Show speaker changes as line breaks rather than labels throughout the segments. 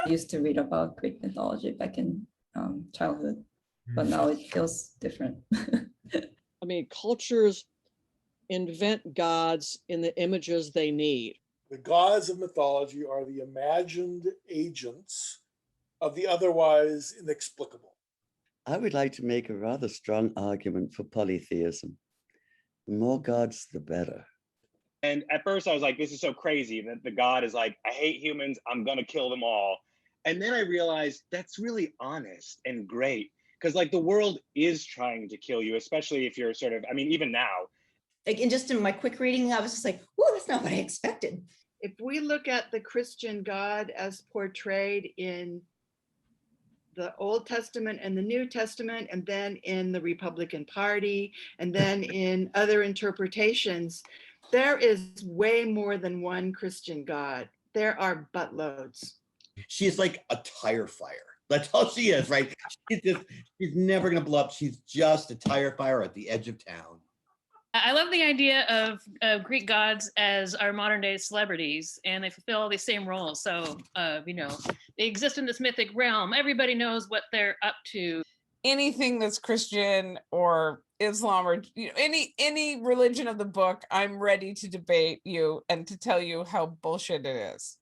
I used to read about Greek mythology back in childhood, but now it feels different.
I mean, cultures invent gods in the images they need.
The gods of mythology are the imagined agents of the otherwise inexplicable.
I would like to make a rather strong argument for polytheism. The more gods, the better.
And at first I was like, this is so crazy that the god is like, I hate humans, I'm gonna kill them all. And then I realized that's really honest and great, because like the world is trying to kill you, especially if you're sort of, I mean, even now.
Like, and just in my quick reading, I was just like, whoa, that's not what I expected.
If we look at the Christian God as portrayed in the Old Testament and the New Testament, and then in the Republican Party, and then in other interpretations, there is way more than one Christian God. There are buttloads.
She is like a tire fire. That's all she is, right? She's never gonna blow up. She's just a tire fire at the edge of town.
I love the idea of Greek gods as our modern day celebrities, and they fulfill all these same roles. So, you know, they exist in this mythic realm. Everybody knows what they're up to.
Anything that's Christian or Islam or any religion of the book, I'm ready to debate you and to tell you how bullshit it is,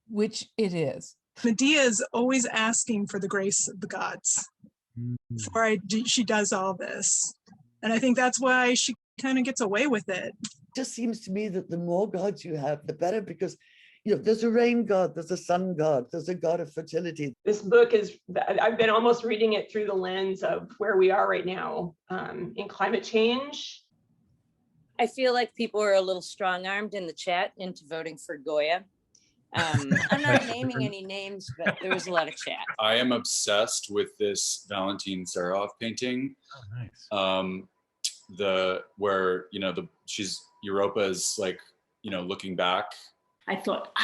which it is.
Medea is always asking for the grace of the gods before she does all this. And I think that's why she kind of gets away with it.
It just seems to me that the more gods you have, the better, because there's a rain god, there's a sun god, there's a god of fertility.
This book is, I've been almost reading it through the lens of where we are right now in climate change.
I feel like people are a little strong-armed in the chat into voting for Goya. I'm not naming any names, but there was a lot of chat.
I am obsessed with this Valentin Serov painting.
Oh, nice.
Where she's Europa is like looking back.
I thought,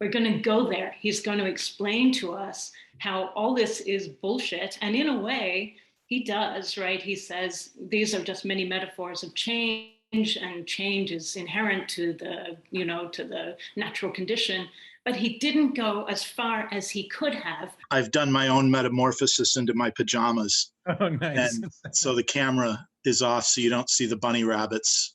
we're going to go there. He's going to explain to us how all this is bullshit, and in a way, he does, right? He says these are just many metaphors of change, and change is inherent to the to the natural condition. But he didn't go as far as he could have.
I've done my own metamorphosis into my pajamas.
Oh, nice.
And so the camera is off so you don't see the bunny rabbits.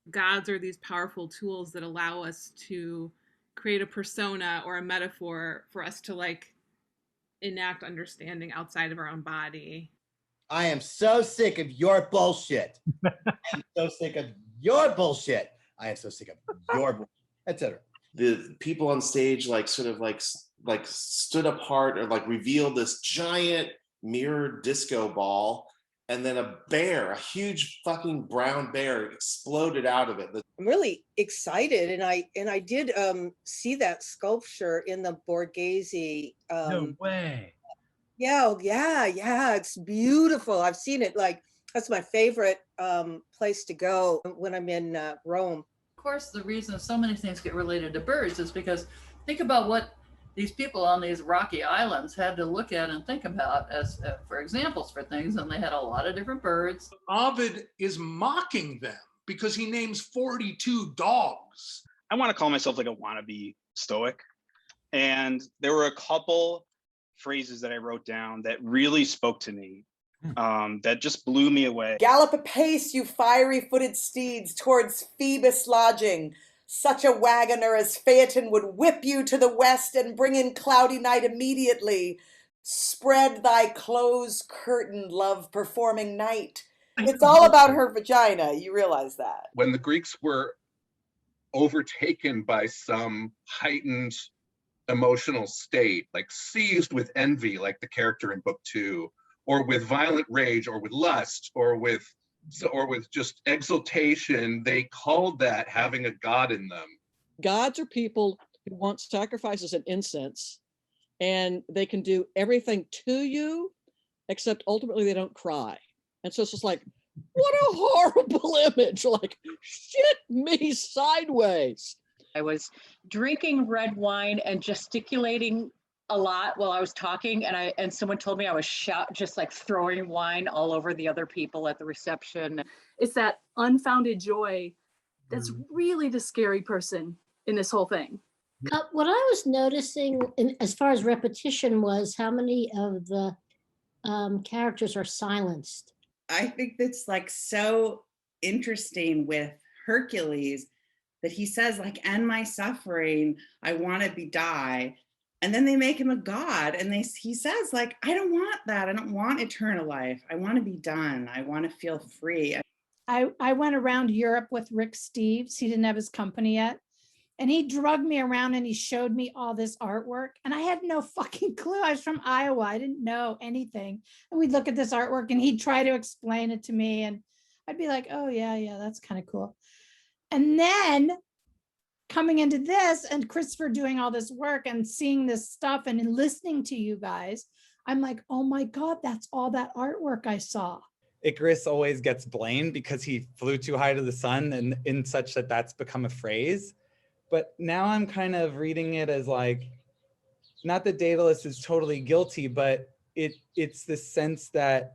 Gods are these powerful tools that allow us to create a persona or a metaphor for us to like enact understanding outside of our own body.
I am so sick of your bullshit. I'm so sick of your bullshit. I am so sick of your bullshit, etc.
The people on stage sort of stood apart or revealed this giant mirrored disco ball, and then a huge fucking brown bear exploded out of it.
I'm really excited, and I did see that sculpture in the Borghese.
No way.
Yeah, it's beautiful. I've seen it. That's my favorite place to go when I'm in Rome.
Of course, the reason so many things get related to birds is because think about what these people on these rocky islands had to look at and think about as for examples for things, and they had a lot of different birds.
Ovid is mocking them because he names 42 dogs.
I want to call myself like a wannabe Stoic, and there were a couple phrases that I wrote down that really spoke to me. That just blew me away.
Gallop apace, you fiery-footed steeds, towards Phoebus' lodging. Such a wagoner as Phaeton would whip you to the west and bring in cloudy night immediately. Spread thy close curtain, love-performing night. It's all about her vagina. You realize that.
When the Greeks were overtaken by some heightened emotional state, seized with envy, like the character in book 2, or with violent rage, or with lust, or with just exultation, they called that having a god in them.
Gods are people who want sacrifices and incense, and they can do everything to you, except ultimately they don't cry. And so it's just like, what a horrible image, shit me sideways.
I was drinking red wine and gesticulating a lot while I was talking, and someone told me I was just throwing wine all over the other people at the reception.
It's that unfounded joy that's really the scary person in this whole thing.
What I was noticing as far as repetition was how many of the characters are silenced.
I think that's like so interesting with Hercules that he says like, end my suffering, I want to die. And then they make him a god and he says like, I don't want that. I don't want eternal life. I want to be done. I want to feel free.
I went around Europe with Rick Steves. He didn't have his company yet. And he drugged me around and he showed me all this artwork. And I had no fucking clue. I was from Iowa. I didn't know anything. And we'd look at this artwork and he'd try to explain it to me. And I'd be like, oh, yeah, that's kind of cool. And then coming into this and Christopher doing all this work and seeing this stuff and listening to you guys, I'm like, oh my God, that's all that artwork I saw.
Icarus always gets blamed because he flew too high to the sun and in such that that's become a phrase. But now I'm kind of reading it as like, not that Daedalus is totally guilty, but it's the sense that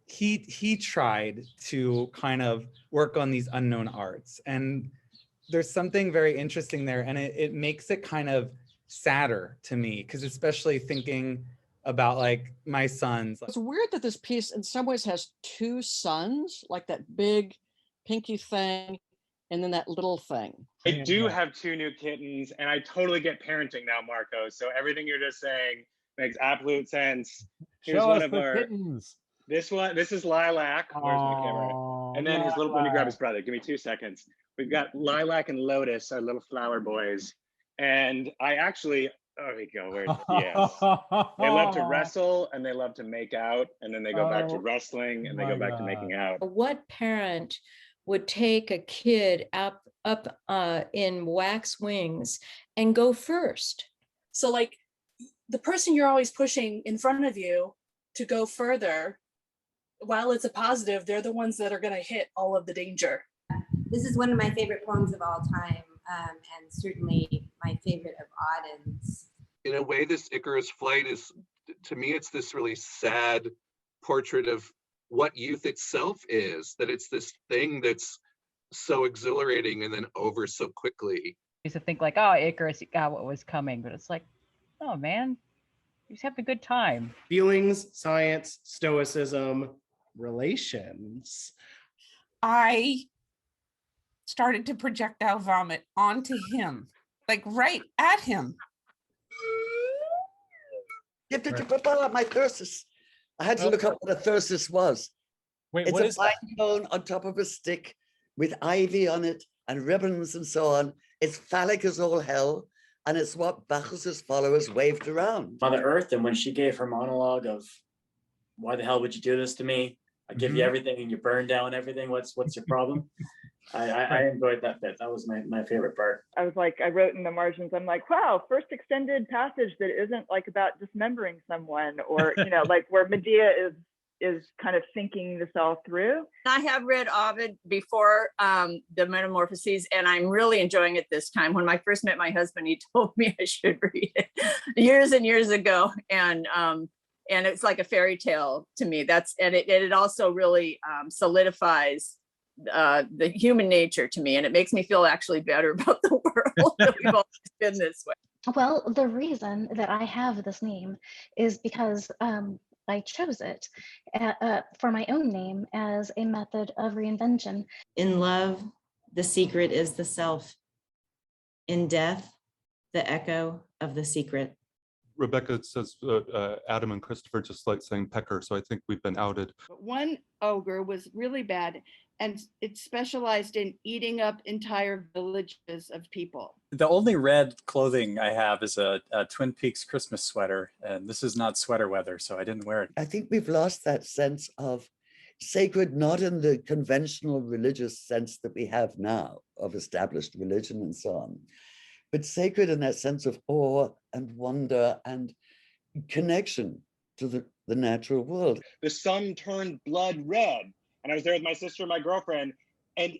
he tried to kind of work on these unknown arts. And there's something very interesting there. And it makes it kind of sadder to me, because especially thinking about like my sons.
It's weird that this piece in some ways has two suns, like that big pinky thing and then that little thing.
I do have two new kittens, and I totally get parenting now, Marco. So everything you're just saying makes absolute sense. Here's
Show
one
us
of
the
our
kittens.
this is Lilac. Where's my camera? And then his little, let me grab his brother. Give me 2 seconds. We've got Lilac and Lotus, our little flower boys. And I actually, there we go. Yes. They love to wrestle and they love to make out, and then they go back to wrestling and they go back to making out.
What parent would take a kid up in wax wings and go first?
So like the person you're always pushing in front of you to go further, while it's a positive, they're the ones that are going to hit all of the danger.
This is one of my favorite poems of all time, and certainly my favorite of Auden's.
In a way, this Icarus flight is, to me, it's this really sad portrait of what youth itself is, that it's this thing that's so exhilarating and then over so quickly.
I used to think like, oh, Icarus got what was coming, but it's like, oh man, you just have a good time.
Feelings, science, stoicism, relations.
I started to projectile vomit onto him, like right at him.
My thyrsus. I had to look up what a thyrsus was.
Wait,
it's
what
a
is that?
pine cone on top of a stick with ivy on it and ribbons and so on. It's phallic as all hell, and it's what Bacchus's followers waved around.
Mother Earth, and when she gave her monologue of, why the hell would you do this to me? I give you everything and you burn down everything. What's your problem? I enjoyed that bit. That was my favorite part.
I was like, I wrote in the margins, I'm like, wow, first extended passage that isn't like about dismembering someone, or, you know, like where Medea is kind of thinking this all through.
I have read Ovid before, the Metamorphoses, and I'm really enjoying it this time. When I first met my husband, he told me I should read it years and years ago. And it's like a fairy tale to me. It also really solidifies the human nature to me, and it makes me feel actually better about the world that we've always been this way.
Well, the reason that I have this name is because I chose it for my own name as a method of reinvention.
In love, the secret is the self. In death, the echo of the secret.
Rebecca says Adam and Christopher just like saying pecker, so I think we've been outed.
But one ogre was really bad, and it specialized in eating up entire villages of people.
The only red clothing I have is a Twin Peaks Christmas sweater, and this is not sweater weather, so I didn't wear it.
I think we've lost that sense of sacred, not in the conventional religious sense that we have now of established religion and so on, but sacred in that sense of awe and wonder and connection to the natural world.
The sun turned blood red, and I was there with my sister and my girlfriend, and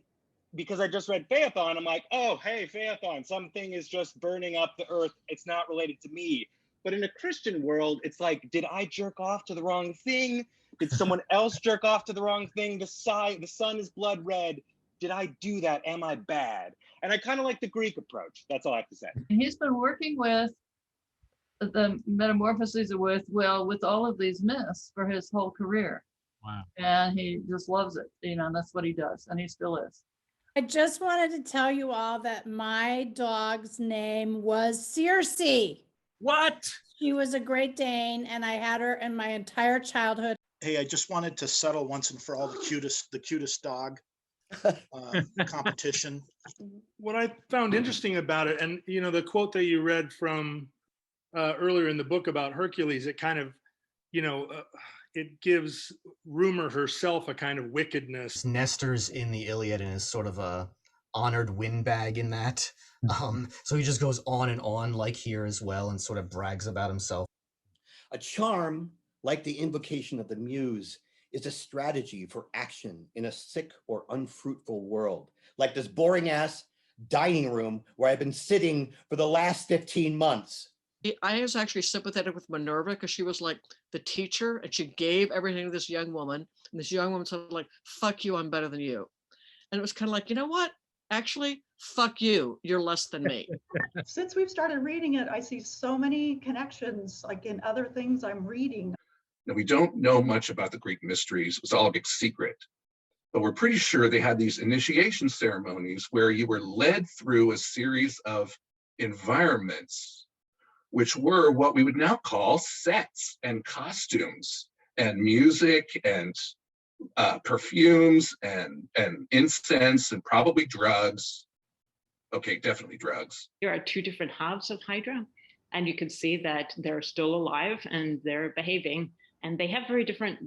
because I just read Phaethon, I'm like, oh, hey, Phaethon, something is just burning up the earth. It's not related to me. But in a Christian world, it's like, did I jerk off to the wrong thing? Did someone else jerk off to the wrong thing? The sun is blood red. did I do that? Am I bad? And I kind of like the Greek approach. That's all I have to say.
And he's been working with the Metamorphoses with all of these myths for his whole career.
Wow.
And he just loves it, and that's what he does, and he still is.
I just wanted to tell you all that my dog's name was Circe.
What?
She was a Great Dane, and I had her in my entire childhood.
Hey, I just wanted to settle once and for all the cutest dog competition.
What I found interesting about it, and the quote that you read from earlier in the book about Hercules, it kind of, it gives rumor herself a kind of wickedness.
Nestor's in the Iliad and is sort of a honored windbag in that. So he just goes on and on like here as well and sort of brags about himself.
A charm, like the invocation of the muse, is a strategy for action in a sick or unfruitful world, like this boring ass dining room where I've been sitting for the last 15 months.
I was actually sympathetic with Minerva because she was like the teacher and she gave everything to this young woman. And this young woman said like, fuck you, I'm better than you. And it was kind of like, you know what? Actually, fuck you, you're less than me.
Since we've started reading it, I see so many connections like in other things I'm reading.
Now, we don't know much about the Greek mysteries. It was all a big secret. But we're pretty sure they had these initiation ceremonies where you were led through a series of environments which were what we would now call sets and costumes and music and perfumes and incense and probably drugs. Okay, definitely drugs.
There are two different halves of Hydra, and you can see that they're still alive and they're behaving, and they have very different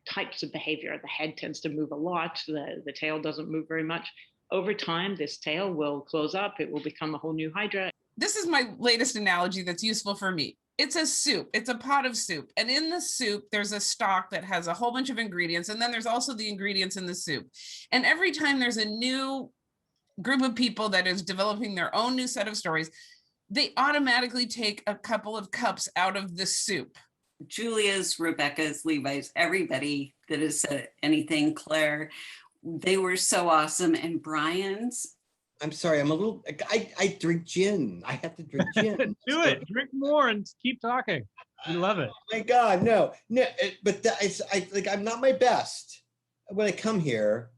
types of behavior. The head tends to move a lot, the tail doesn't move very much. Over time, this tail will close up, it will become a whole new Hydra.
This is my latest analogy that's useful for me. It's a soup, it's a pot of soup. And in the soup, there's a stock that has a whole bunch of ingredients. And then there's also the ingredients in the soup. And every time there's a new group of people that is developing their own new set of stories, they automatically take a couple of cups out of the soup.
Julia's, Rebecca's, Levi's, everybody that has said anything, Claire, they were so awesome. And Brian's,
I'm sorry, I'm a little, I drink gin. I have to drink gin.
Do it, drink more and keep talking. We love it.
Oh my God, no, but I'm not my best when I come here.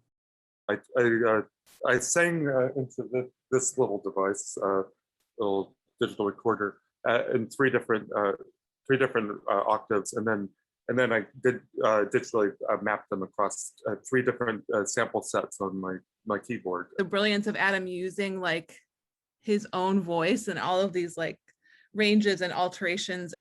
I sang into this little device, little digital recorder, in three different octaves, and then I did digitally map them across three different sample sets on my keyboard.
The brilliance of Adam using like his own voice and all of these like ranges and alterations.